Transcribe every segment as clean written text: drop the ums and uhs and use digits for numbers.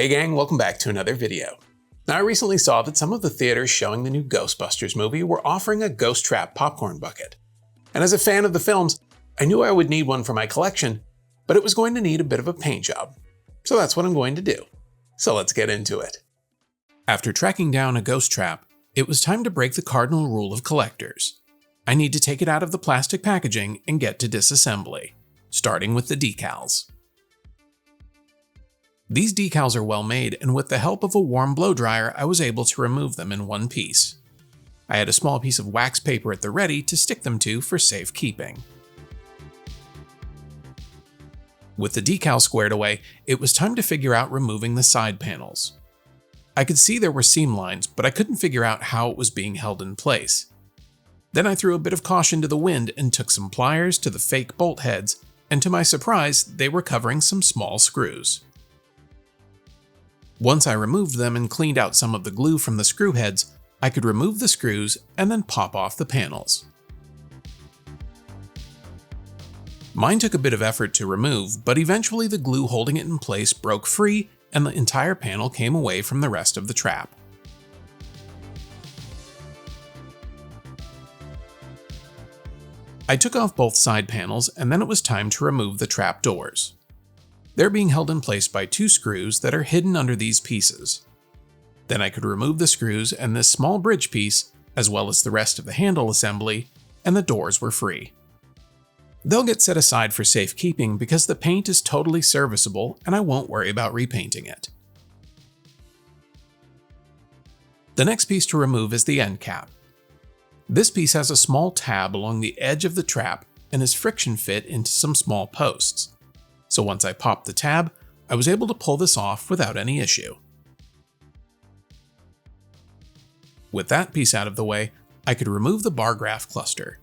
Hey gang, welcome back to another video. Now I recently saw that some of the theaters showing the new Ghostbusters movie were offering a Ghost Trap popcorn bucket. And as a fan of the films, I knew I would need one for my collection, but it was going to need a bit of a paint job. So that's what I'm going to do. So let's get into it. After tracking down a Ghost Trap, it was time to break the cardinal rule of collectors. I need to take it out of the plastic packaging and get to disassembly, starting with the decals. These decals are well made, and with the help of a warm blow dryer, I was able to remove them in one piece. I had a small piece of wax paper at the ready to stick them to for safekeeping. With the decal squared away, it was time to figure out removing the side panels. I could see there were seam lines, but I couldn't figure out how it was being held in place. Then I threw a bit of caution to the wind and took some pliers to the fake bolt heads, and to my surprise, they were covering some small screws. Once I removed them and cleaned out some of the glue from the screw heads, I could remove the screws and then pop off the panels. Mine took a bit of effort to remove, but eventually the glue holding it in place broke free and the entire panel came away from the rest of the trap. I took off both side panels and then it was time to remove the trap doors. They're being held in place by two screws that are hidden under these pieces. Then I could remove the screws and this small bridge piece, as well as the rest of the handle assembly, and the doors were free. They'll get set aside for safekeeping because the paint is totally serviceable and I won't worry about repainting it. The next piece to remove is the end cap. This piece has a small tab along the edge of the trap and is friction fit into some small posts. So once I popped the tab, I was able to pull this off without any issue. With that piece out of the way, I could remove the bar graph cluster.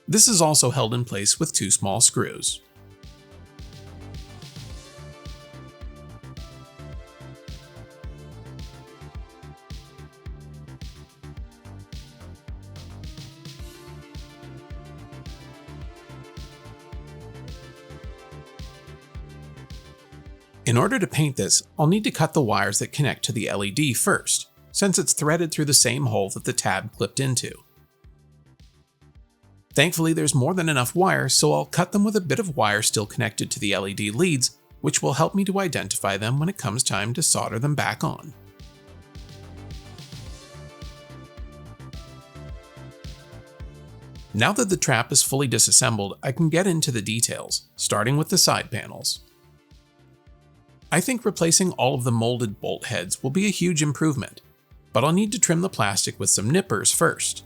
This is also held in place with two small screws. In order to paint this, I'll need to cut the wires that connect to the LED first, since it's threaded through the same hole that the tab clipped into. Thankfully, there's more than enough wire, so I'll cut them with a bit of wire still connected to the LED leads, which will help me to identify them when it comes time to solder them back on. Now that the trap is fully disassembled, I can get into the details, starting with the side panels. I think replacing all of the molded bolt heads will be a huge improvement, but I'll need to trim the plastic with some nippers first.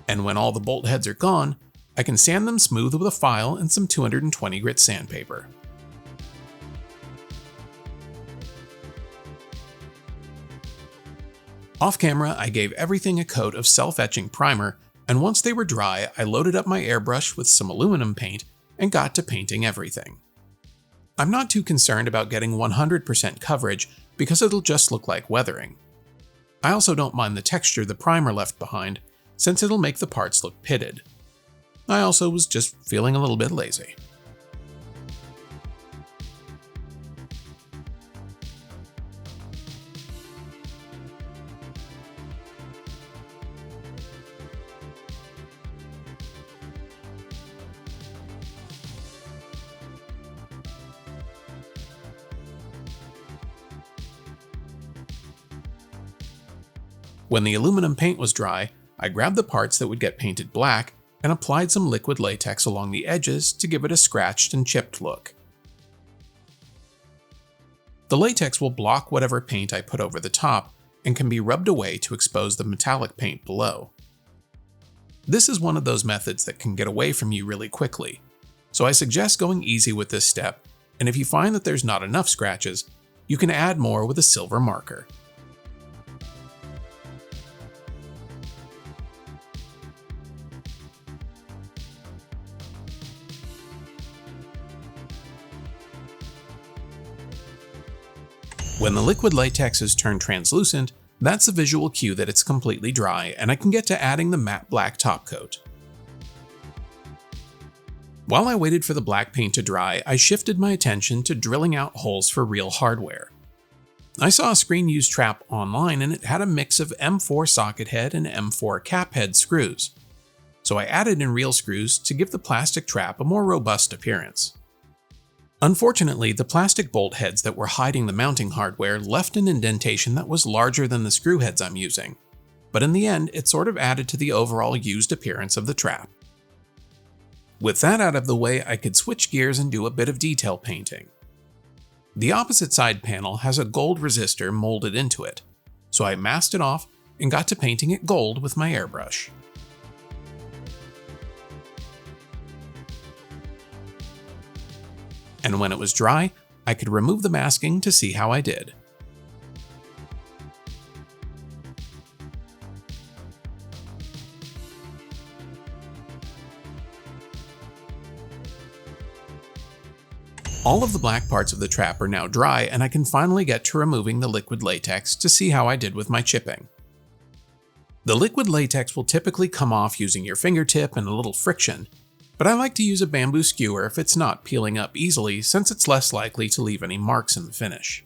And when all the bolt heads are gone, I can sand them smooth with a file and some 220 grit sandpaper. Off camera, I gave everything a coat of self-etching primer, and once they were dry, I loaded up my airbrush with some aluminum paint and got to painting everything. I'm not too concerned about getting 100% coverage because it'll just look like weathering. I also don't mind the texture the primer left behind, since it'll make the parts look pitted. I also was just feeling a little bit lazy. When the aluminum paint was dry, I grabbed the parts that would get painted black and applied some liquid latex along the edges to give it a scratched and chipped look. The latex will block whatever paint I put over the top and can be rubbed away to expose the metallic paint below. This is one of those methods that can get away from you really quickly, so I suggest going easy with this step, and if you find that there's not enough scratches, you can add more with a silver marker. When the liquid latex is turned translucent, that's a visual cue that it's completely dry and I can get to adding the matte black top coat. While I waited for the black paint to dry, I shifted my attention to drilling out holes for real hardware. I saw a screen use trap online and it had a mix of M4 socket head and M4 cap head screws, so I added in real screws to give the plastic trap a more robust appearance. Unfortunately, the plastic bolt heads that were hiding the mounting hardware left an indentation that was larger than the screw heads I'm using, but in the end it sort of added to the overall used appearance of the trap. With that out of the way, I could switch gears and do a bit of detail painting. The opposite side panel has a gold resistor molded into it, so I masked it off and got to painting it gold with my airbrush. And when it was dry, I could remove the masking to see how I did. All of the black parts of the trap are now dry, and I can finally get to removing the liquid latex to see how I did with my chipping. The liquid latex will typically come off using your fingertip and a little friction, but I like to use a bamboo skewer if it's not peeling up easily, since it's less likely to leave any marks in the finish.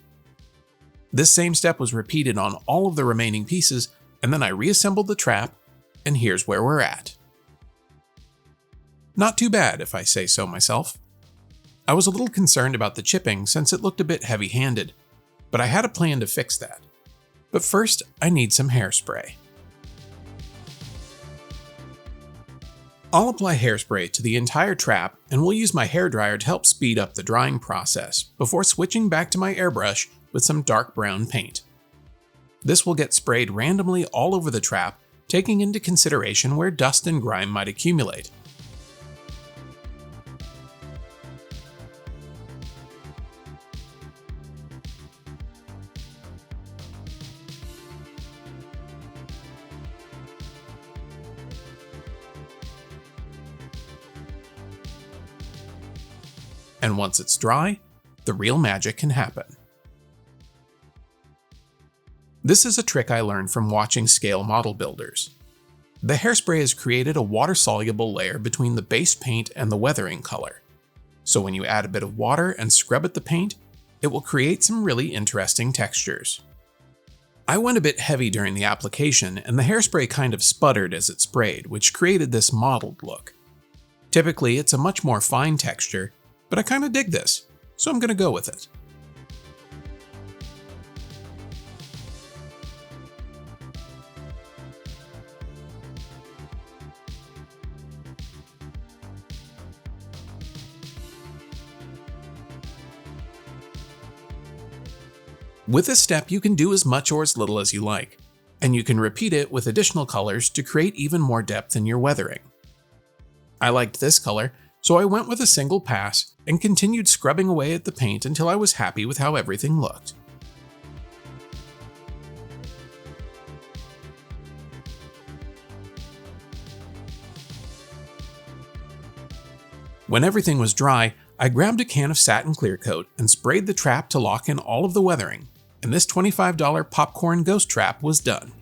This same step was repeated on all of the remaining pieces, and then I reassembled the trap, and here's where we're at. Not too bad, if I say so myself. I was a little concerned about the chipping since it looked a bit heavy-handed, but I had a plan to fix that. But first, I need some hairspray. I'll apply hairspray to the entire trap and will use my hairdryer to help speed up the drying process before switching back to my airbrush with some dark brown paint. This will get sprayed randomly all over the trap, taking into consideration where dust and grime might accumulate. And once it's dry, the real magic can happen. This is a trick I learned from watching scale model builders. The hairspray has created a water-soluble layer between the base paint and the weathering color. So when you add a bit of water and scrub at the paint, it will create some really interesting textures. I went a bit heavy during the application, and the hairspray kind of sputtered as it sprayed, which created this mottled look. Typically, it's a much more fine texture, but I kinda dig this, so I'm gonna go with it. With this step, you can do as much or as little as you like, and you can repeat it with additional colors to create even more depth in your weathering. I liked this color, so I went with a single pass and continued scrubbing away at the paint until I was happy with how everything looked. When everything was dry, I grabbed a can of satin clear coat and sprayed the trap to lock in all of the weathering, and this $25 popcorn ghost trap was done.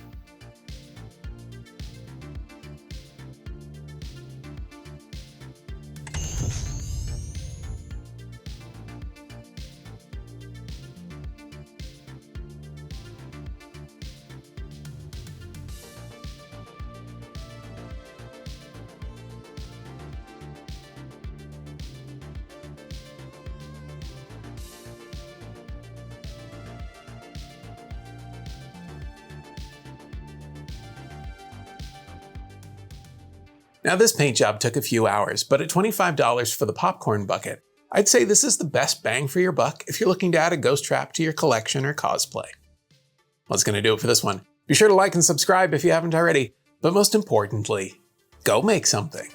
Now this paint job took a few hours, but at $25 for the popcorn bucket, I'd say this is the best bang for your buck if you're looking to add a ghost trap to your collection or cosplay. Well, that's gonna do it for this one. Be sure to like and subscribe if you haven't already, but most importantly, go make something.